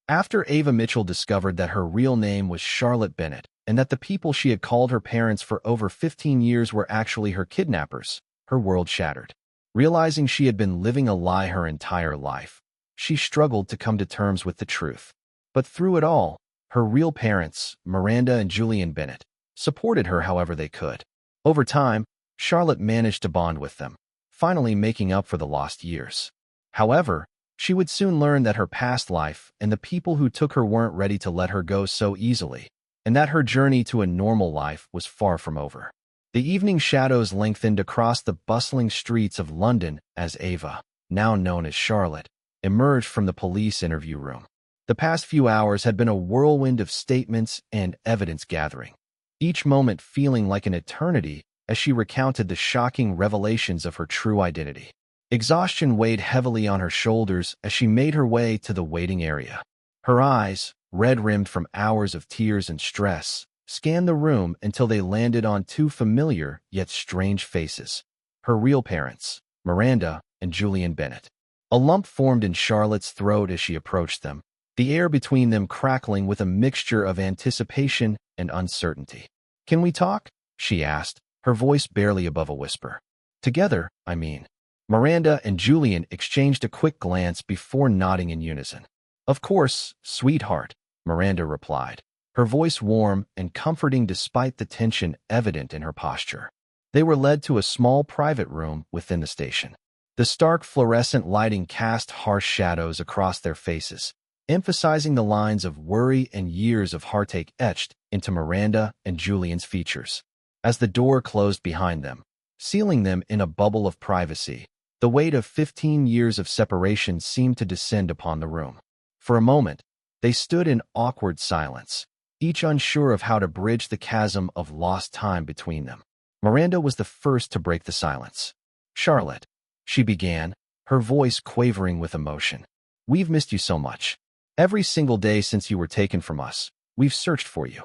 After Ava Mitchell discovered that her real name was Charlotte Bennett and that the people she had called her parents for over 15 years were actually her kidnappers, her world shattered. Realizing she had been living a lie her entire life, she struggled to come to terms with the truth. But through it all, her real parents, Miranda and Julian Bennett, supported her however they could. Over time, Charlotte managed to bond with them, finally making up for the lost years. However, she would soon learn that her past life and the people who took her weren't ready to let her go so easily, and that her journey to a normal life was far from over. The evening shadows lengthened across the bustling streets of London as Ava, now known as Charlotte, emerged from the police interview room. The past few hours had been a whirlwind of statements and evidence gathering, each moment feeling like an eternity as she recounted the shocking revelations of her true identity. Exhaustion weighed heavily on her shoulders as she made her way to the waiting area. Her eyes, red-rimmed from hours of tears and stress, scanned the room until they landed on two familiar yet strange faces. Her real parents, Miranda and Julian Bennett. A lump formed in Charlotte's throat as she approached them, the air between them crackling with a mixture of anticipation and uncertainty. "Can we talk?" she asked, her voice barely above a whisper. "Together, I mean." Miranda and Julian exchanged a quick glance before nodding in unison. "Of course, sweetheart," Miranda replied, her voice warm and comforting despite the tension evident in her posture. They were led to a small private room within the station. The stark fluorescent lighting cast harsh shadows across their faces, emphasizing the lines of worry and years of heartache etched into Miranda and Julian's features. As the door closed behind them, sealing them in a bubble of privacy, the weight of 15 years of separation seemed to descend upon the room. For a moment, they stood in awkward silence, each unsure of how to bridge the chasm of lost time between them. Miranda was the first to break the silence. "Charlotte," she began, her voice quavering with emotion. "We've missed you so much. Every single day since you were taken from us, we've searched for you."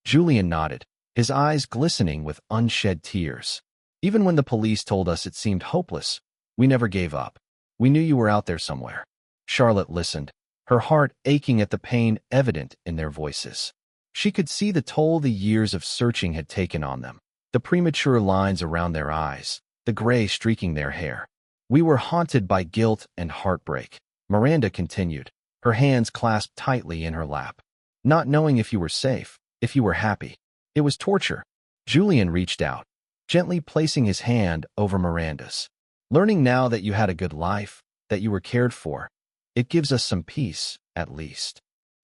Julian nodded, his eyes glistening with unshed tears. "Even when the police told us it seemed hopeless, we never gave up. We knew you were out there somewhere." Charlotte listened, her heart aching at the pain evident in their voices. She could see the toll the years of searching had taken on them, the premature lines around their eyes, the gray streaking their hair. "We were haunted by guilt and heartbreak," Miranda continued, her hands clasped tightly in her lap. "Not knowing if you were safe, if you were happy. It was torture." Julian reached out, gently placing his hand over Miranda's. "Learning now that you had a good life, that you were cared for, it gives us some peace, at least."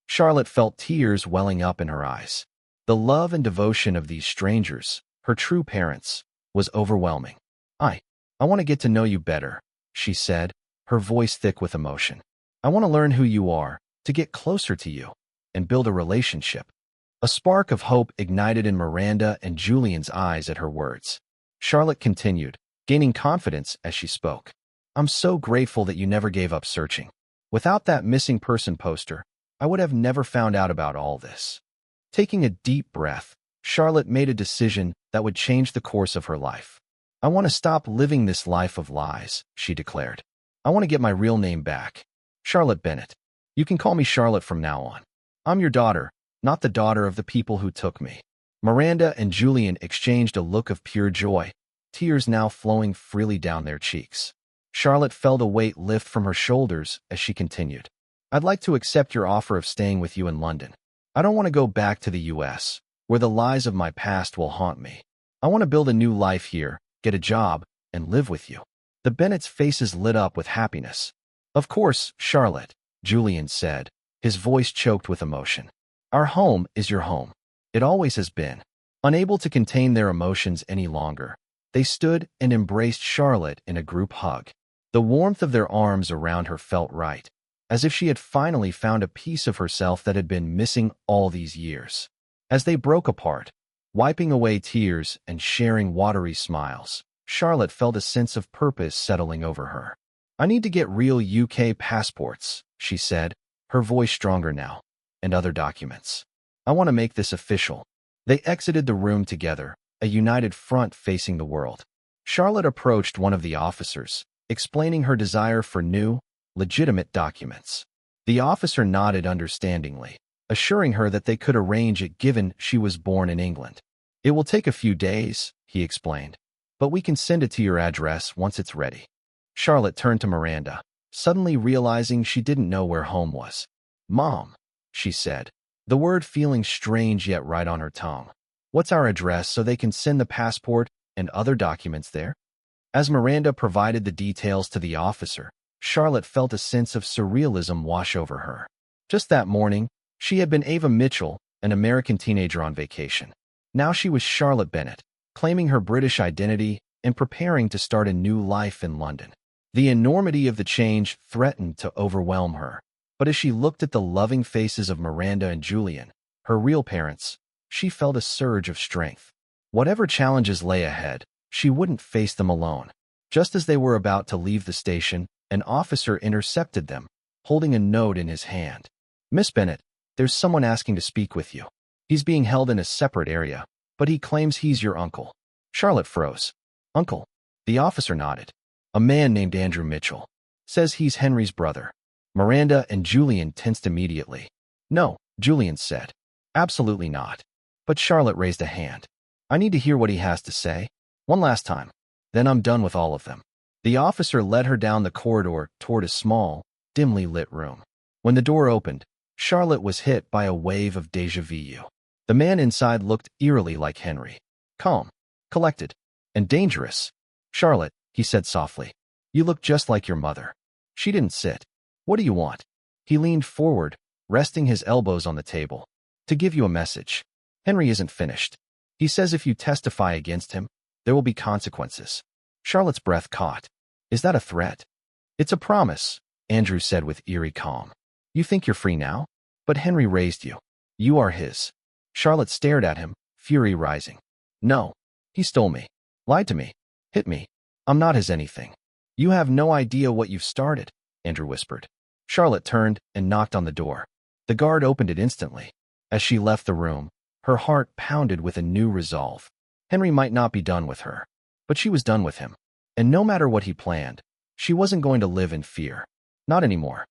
Charlotte felt tears welling up in her eyes. The love and devotion of these strangers, her true parents, was overwhelming. I want to get to know you better," she said, her voice thick with emotion. "I want to learn who you are, to get closer to you, and build a relationship." A spark of hope ignited in Miranda and Julian's eyes at her words. Charlotte continued, gaining confidence as she spoke. "I'm so grateful that you never gave up searching. Without that missing person poster, I would have never found out about all this." Taking a deep breath, Charlotte made a decision that would change the course of her life. "I want to stop living this life of lies," she declared. "I want to get my real name back. Charlotte Bennett. You can call me Charlotte from now on. I'm your daughter, not the daughter of the people who took me." Miranda and Julian exchanged a look of pure joy, tears now flowing freely down their cheeks. Charlotte felt a weight lift from her shoulders as she continued. "I'd like to accept your offer of staying with you in London. I don't want to go back to the US, where the lies of my past will haunt me. I want to build a new life here, get a job, and live with you." The Bennett's faces lit up with happiness. "Of course, Charlotte," Julian said, his voice choked with emotion. "Our home is your home. It always has been." Unable to contain their emotions any longer, they stood and embraced Charlotte in a group hug. The warmth of their arms around her felt right, as if she had finally found a piece of herself that had been missing all these years. As they broke apart, wiping away tears and sharing watery smiles, Charlotte felt a sense of purpose settling over her. "I need to get real UK passports," she said, her voice stronger now, "and other documents. I want to make this official." They exited the room together, a united front facing the world. Charlotte approached one of the officers, explaining her desire for new, legitimate documents. The officer nodded understandingly, assuring her that they could arrange it given she was born in England. It will take a few days, he explained, but we can send it to your address once it's ready. Charlotte turned to Miranda, suddenly realizing she didn't know where home was. Mom, she said, the word feeling strange yet right on her tongue. What's our address so they can send the passport and other documents there? As Miranda provided the details to the officer, Charlotte felt a sense of surrealism wash over her. Just that morning, she had been Ava Mitchell, an American teenager on vacation. Now she was Charlotte Bennett, claiming her British identity and preparing to start a new life in London. The enormity of the change threatened to overwhelm her, but as she looked at the loving faces of Miranda and Julian, her real parents, she felt a surge of strength. Whatever challenges lay ahead, she wouldn't face them alone. Just as they were about to leave the station, an officer intercepted them, holding a note in his hand. Miss Bennett, there's someone asking to speak with you. He's being held in a separate area, but he claims he's your uncle. Charlotte froze. Uncle? The officer nodded. A man named Andrew Mitchell. Says he's Henry's brother. Miranda and Julian tensed immediately. No, Julian said. Absolutely not. But Charlotte raised a hand. I need to hear what he has to say. One last time. Then I'm done with all of them. The officer led her down the corridor toward a small, dimly lit room. When the door opened, Charlotte was hit by a wave of déjà vu. The man inside looked eerily like Henry. Calm, collected, and dangerous. Charlotte, he said softly, you look just like your mother. She didn't sit. What do you want? He leaned forward, resting his elbows on the table. To give you a message. Henry isn't finished. He says if you testify against him, there will be consequences. Charlotte's breath caught. Is that a threat? It's a promise, Andrew said with eerie calm. You think you're free now? But Henry raised you. You are his. Charlotte stared at him, fury rising. No. He stole me. Lied to me. Hit me. I'm not his anything. You have no idea what you've started, Andrew whispered. Charlotte turned and knocked on the door. The guard opened it instantly. As she left the room, her heart pounded with a new resolve. Henry might not be done with her, but she was done with him. And no matter what he planned, she wasn't going to live in fear. Not anymore.